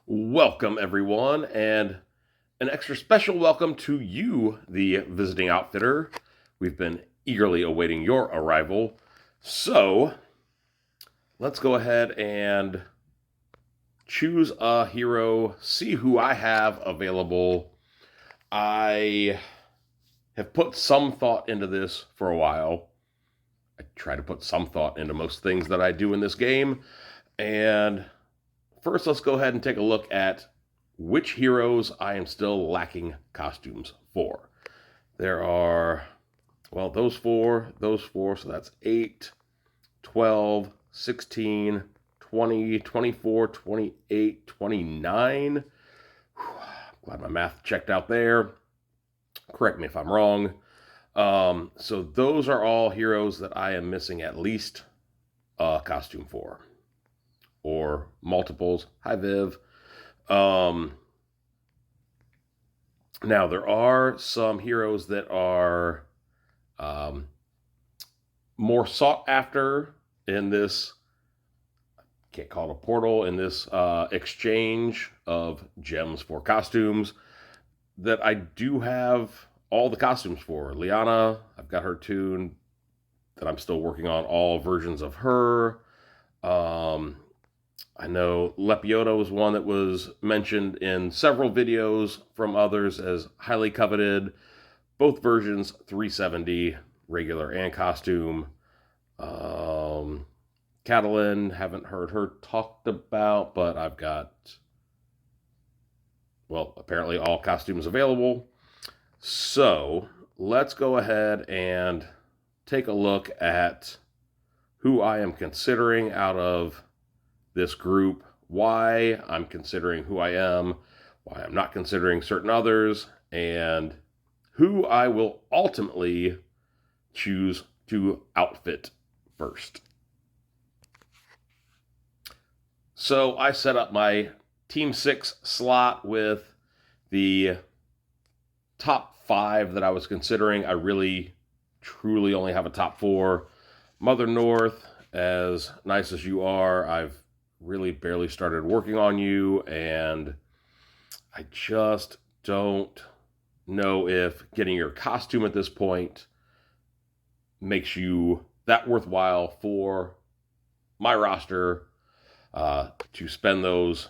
Welcome, everyone, and an extra special welcome to you, the visiting outfitter. We've been eagerly awaiting your arrival. So, let's go ahead and choose a hero, see who I have available. I have put some thought into this for a while. I try to put some thought into most things that I do in this game. And first, let's go ahead and take a look at which heroes I am still lacking costumes for. There are, well, those four, so that's 8, 12, 16, 20, 24, 28, 29. Glad my math checked out there. Correct me if I'm wrong. So those are all heroes that I am missing at least a costume for, or multiples. Hi, Viv. Um, Now, there are some heroes that are um, more sought after in this, can't call it a portal, in this exchange of gems for costumes that I do have all the costumes for. Liana, I've got her tune that I'm still working on all versions of her. Um, I know Lepiota was one that was mentioned in several videos from others as highly coveted. Both versions, 370, regular and costume. Catalan, haven't heard her talked about, but I've got, well, apparently all costumes available. So let's go ahead and take a look at who I am considering out of this group, why I'm considering who I am, why I'm not considering certain others, and who I will ultimately choose to outfit first. So I set up my Team 6 slot with the top 5 that I was considering. I really, truly only have a top 4. Mother North, as nice as you are, I've really barely started working on you, and I just don't know if getting your costume at this point makes you that worthwhile for my roster to spend those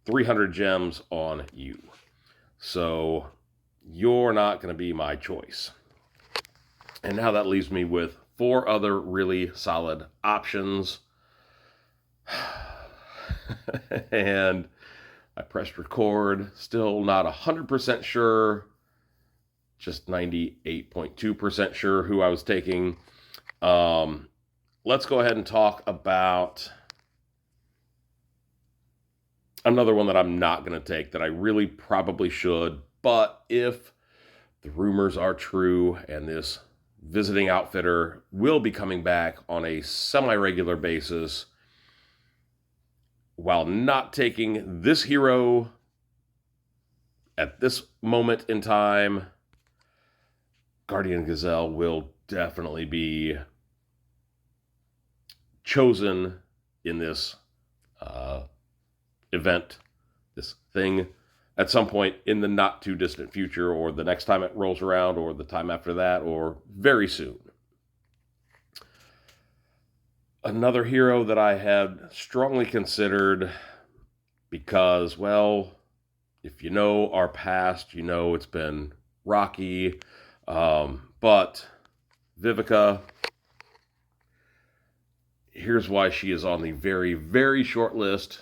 300 gems on you. So you're not going to be my choice. And now that leaves me with 4 other really solid options. And I pressed record, still not 100% sure, just 98.2% sure who I was taking. Let's go ahead and talk about another one that I'm not going to take that I really probably should, but if the rumors are true and this visiting outfitter will be coming back on a semi-regular basis, while not taking this hero at this moment in time, Guardian Gazelle will definitely be chosen in this event, this thing, at some point in the not too distant future, or the next time it rolls around, or the time after that, or very soon. Another hero that I had strongly considered because, well, if you know our past, you know it's been rocky. But Vivica, here's why she is on the very, very short list,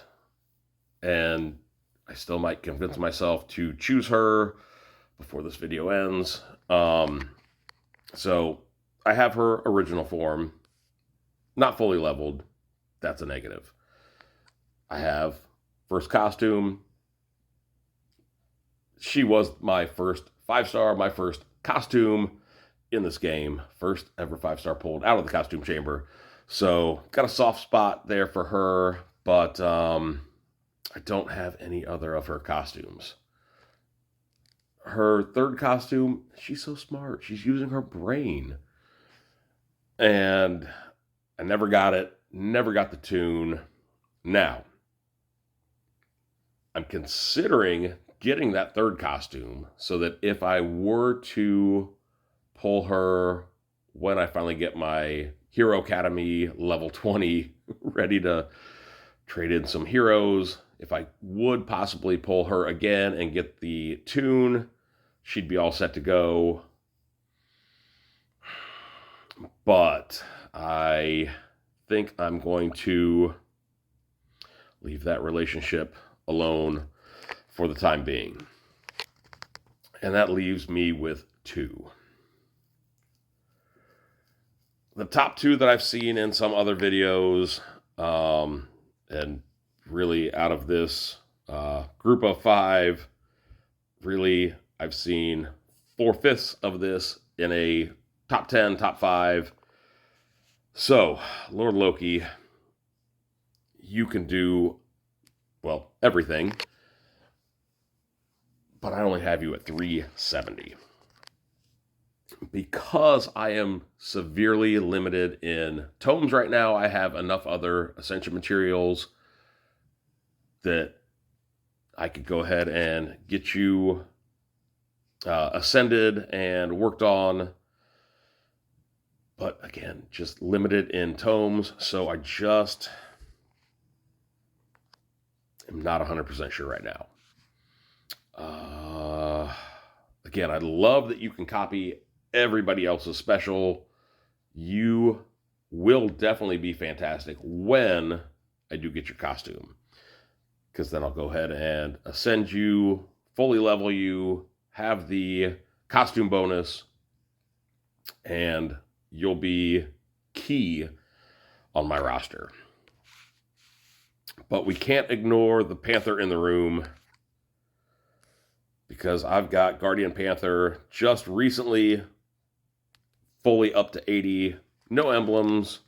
and I still might convince myself to choose her before this video ends. So I have her original form, not fully leveled. That's a negative. I have first costume. She was my first 5-star, my first costume in this game. First ever 5-star pulled out of the costume chamber. So got a soft spot there for her, but I don't have any other of her costumes. Her third costume, she's so smart. She's using her brain. And I never got it, never got the tune. Now, I'm considering getting that third costume so that if I were to pull her when I finally get my Hero Academy level 20 ready to trade in some heroes, if I would possibly pull her again and get the tune, she'd be all set to go. But I think I'm going to leave that relationship alone for the time being. And that leaves me with two. The top two that I've seen in some other videos, and really out of this group of five, really I've seen 4/5 of this in a top 10, top 5. So, Lord Loki, you can do, well, everything, but I only have you at 370. Because I am severely limited in tomes right now, I have enough other Ascension materials that I could go ahead and get you ascended and worked on. But again, just limited in tomes, so I just am not 100% sure right now. Again, I love that you can copy everybody else's special. You will definitely be fantastic when I do get your costume, because then I'll go ahead and ascend you, fully level you, have the costume bonus, and you'll be key on my roster. But we can't ignore the Panther in the room, because I've got Guardian Panther just recently fully up to 80, no emblems,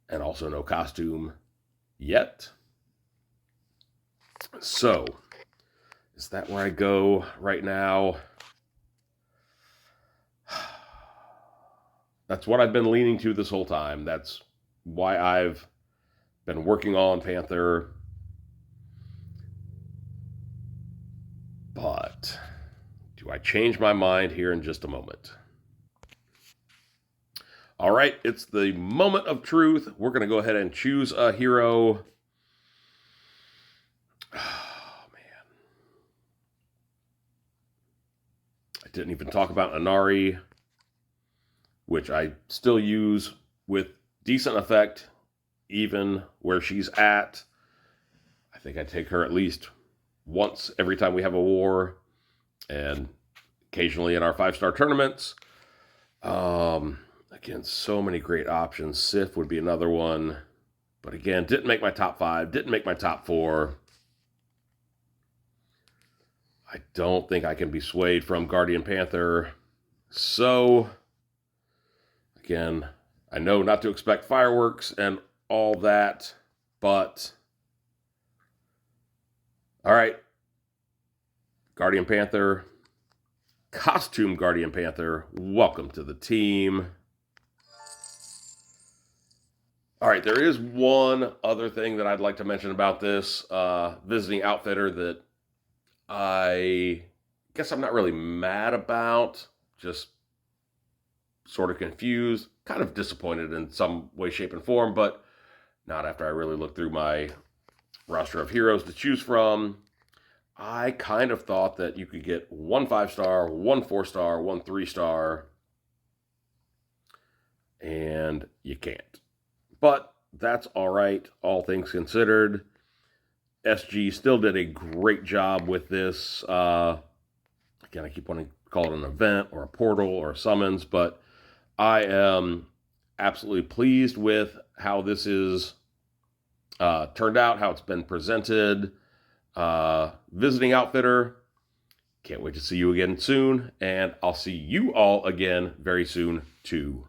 and also no costume yet. So, is that where I go right now? That's what I've been leaning to this whole time. That's why I've been working on Panther. But do I change my mind here in just a moment? All right, it's the moment of truth. We're going to go ahead and choose a hero. Oh, man. I didn't even talk about Inari, which I still use with decent effect, even where she's at. I think I take her at least once every time we have a war, and occasionally in our 5-star tournaments. Again, so many great options. Sif would be another one, but again, didn't make my top 5, didn't make my top 4. I don't think I can be swayed from Guardian Panther. So, again, I know not to expect fireworks and all that, but all right, Guardian Panther, costume Guardian Panther, welcome to the team. All right, there is one other thing that I'd like to mention about this visiting outfitter that I guess I'm not really mad about, just sort of confused, kind of disappointed in some way, shape, and form, but not after I really looked through my roster of heroes to choose from. I kind of thought that you could get 1 5-star, 1 4-star, 1 3-star, and you can't. But that's all right, all things considered. SG still did a great job with this. Again, I keep wanting to call it an event or a portal or a summons, but I am absolutely pleased with how this is turned out, how it's been presented. Visiting outfitter, can't wait to see you again soon, and I'll see you all again very soon too.